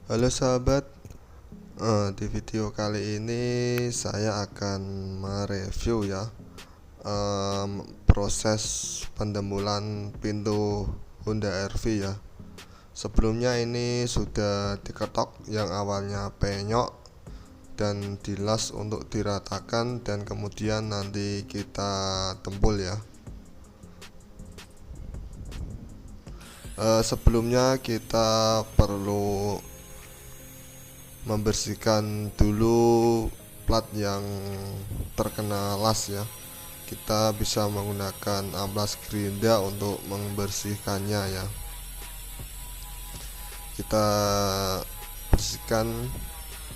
Halo sahabat, di video kali ini saya akan mereview ya proses pendembulan pintu Honda RV ya. Sebelumnya ini sudah diketok yang awalnya penyok dan dilas untuk diratakan dan kemudian nanti kita tempul ya. Sebelumnya kita perlu membersihkan dulu plat yang terkena las ya. Kita bisa menggunakan amplas gerinda untuk membersihkannya ya. Kita bersihkan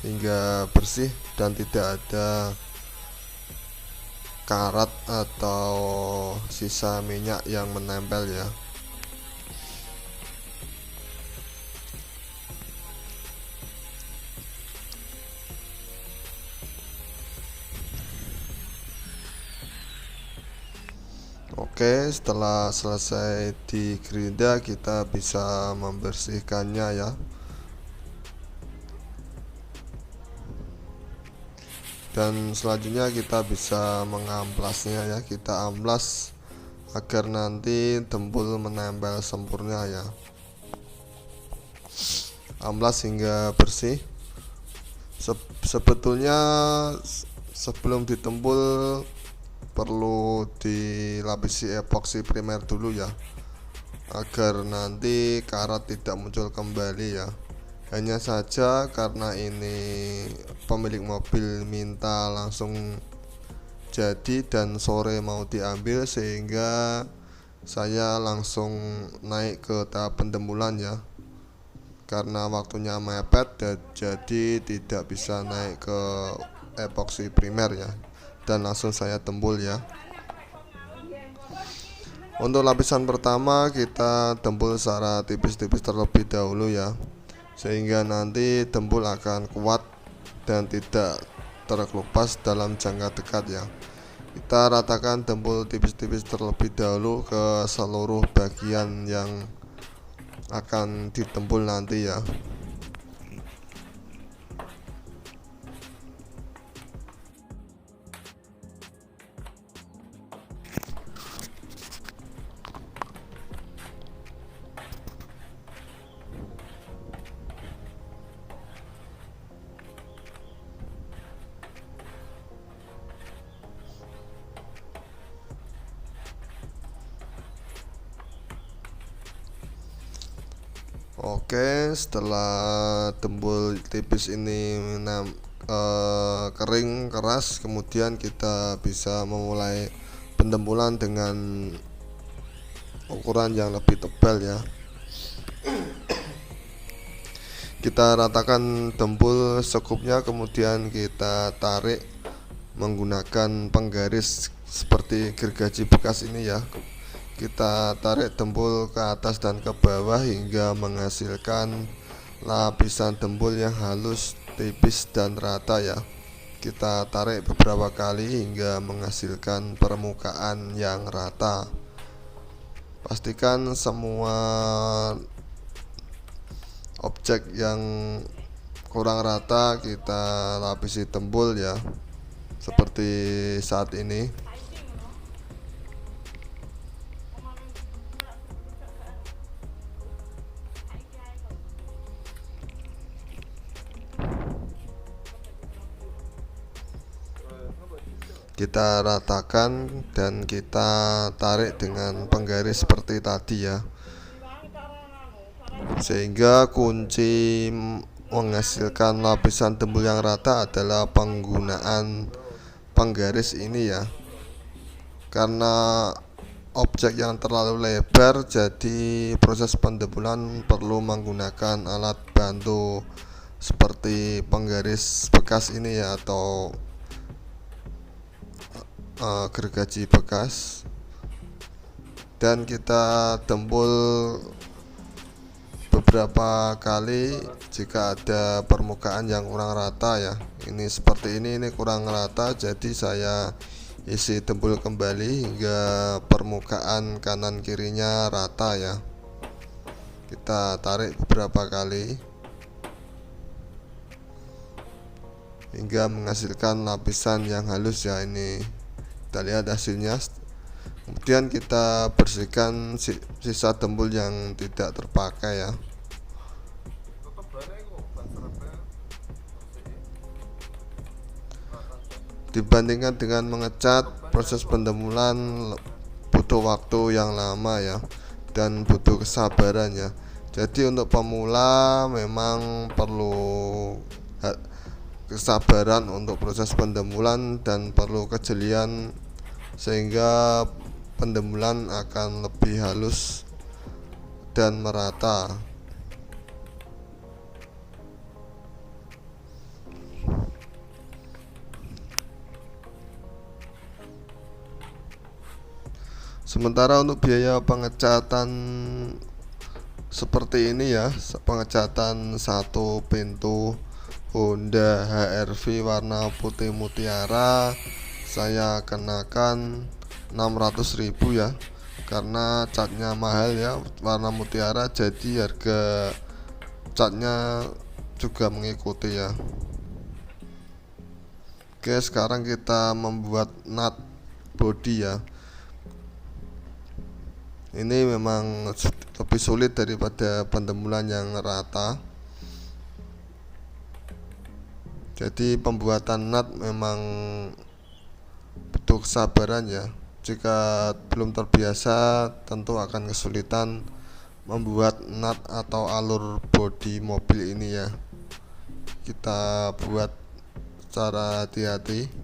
hingga bersih dan tidak ada karat atau sisa minyak yang menempel ya. Oke, setelah selesai digerinda kita bisa membersihkannya ya. Dan selanjutnya kita bisa mengamplasnya ya. Kita amplas agar nanti dempul menempel sempurna ya. Amplas hingga bersih. Sebetulnya sebelum ditempul perlu dilapisi epoksi primer dulu ya, agar nanti karat tidak muncul kembali ya. Hanya saja karena ini pemilik mobil minta langsung jadi dan sore mau diambil, sehingga saya langsung naik ke tahap pendembulan ya. Karena waktunya mepet jadi tidak bisa naik ke epoksi primer ya, dan langsung saya tempul ya. Untuk lapisan pertama kita tempul secara tipis-tipis terlebih dahulu ya, sehingga nanti tempul akan kuat dan tidak terkelupas dalam jangka dekat ya. Kita ratakan tempul tipis-tipis terlebih dahulu ke seluruh bagian yang akan ditempul nanti ya. Oke, setelah tempul tipis ini kering keras, kemudian kita bisa memulai pentempulan dengan ukuran yang lebih tebal ya. Kita ratakan dempul secukupnya, kemudian kita tarik menggunakan penggaris seperti gergaji bekas ini ya. Kita tarik dempul ke atas dan ke bawah hingga menghasilkan lapisan dempul yang halus, tipis dan rata ya. Kita tarik beberapa kali hingga menghasilkan permukaan yang rata. Pastikan semua objek yang kurang rata kita lapisi dempul ya, seperti saat ini. Kita ratakan dan kita tarik dengan penggaris seperti tadi ya, sehingga kunci menghasilkan lapisan dempul yang rata adalah penggunaan penggaris ini ya. Karena objek yang terlalu lebar, jadi proses pendempulan perlu menggunakan alat bantu seperti penggaris bekas ini ya, atau gergaji bekas. Dan kita dempul beberapa kali jika ada permukaan yang kurang rata ya. Ini seperti ini kurang rata, jadi saya isi dempul kembali hingga permukaan kanan kirinya rata ya. Kita tarik beberapa kali. hingga menghasilkan lapisan yang halus ya. Ini kita lihat hasilnya. Kemudian kita bersihkan sisa dempul yang tidak terpakai ya. Dibandingkan dengan mengecat, proses pendembulan butuh waktu yang lama ya, dan butuh kesabaran ya. Jadi untuk pemula memang perlu kesabaran untuk proses pendembulan dan perlu kejelian, sehingga pendembulan akan lebih halus dan merata. Sementara untuk biaya pengecatan seperti ini ya, pengecatan satu pintu Honda HR-V warna putih mutiara, saya kenakan 600.000 ya, karena catnya mahal ya, warna mutiara, jadi harga catnya juga mengikuti ya. Oke, sekarang kita membuat nut body ya. Ini memang lebih sulit daripada pendembulan yang rata. Jadi pembuatan nut memang butuh kesabaran ya. Jika belum terbiasa tentu akan kesulitan membuat nut atau alur bodi mobil ini ya. Kita buat secara hati-hati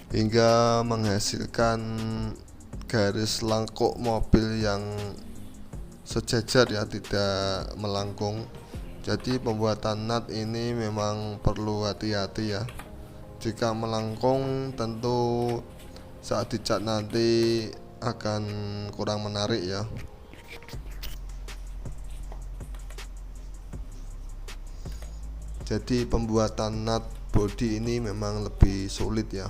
hingga menghasilkan garis lengkuk mobil yang sejajar ya, tidak melengkung. Jadi pembuatan nut ini memang perlu hati-hati ya. Jika melengkung tentu saat dicat nanti akan kurang menarik ya. Jadi pembuatan nut body ini memang lebih sulit ya.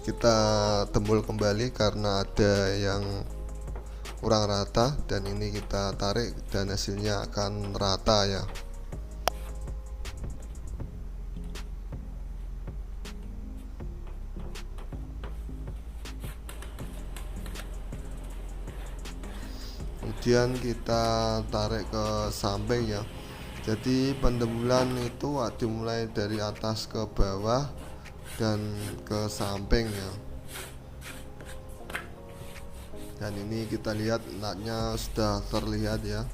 Kita tembul kembali karena ada yang kurang rata, dan ini kita tarik dan hasilnya akan rata ya. Kemudian kita tarik ke samping ya. Jadi pendembulan itu dimulai dari atas ke bawah dan ke samping ya. Dan ini kita lihat nutnya sudah terlihat ya,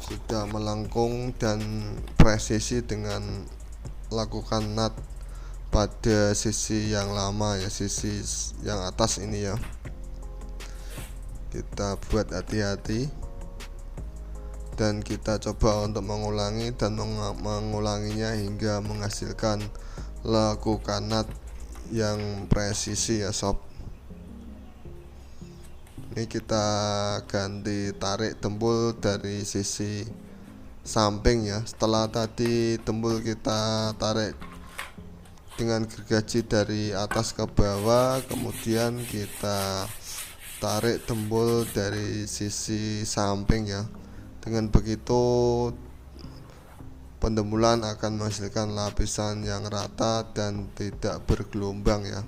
sudah melengkung dan presisi dengan lakukan nut pada sisi yang lama ya, sisi yang atas ini ya. Kita buat hati-hati dan kita coba untuk mengulangi dan mengulanginya hingga menghasilkan lakukan nut yang presisi ya sob. Ini kita ganti tarik tembul dari sisi samping ya. Setelah tadi tembul kita tarik dengan gergaji dari atas ke bawah, kemudian kita tarik tembul dari sisi samping ya. Dengan begitu pendembulan akan menghasilkan lapisan yang rata dan tidak bergelombang ya.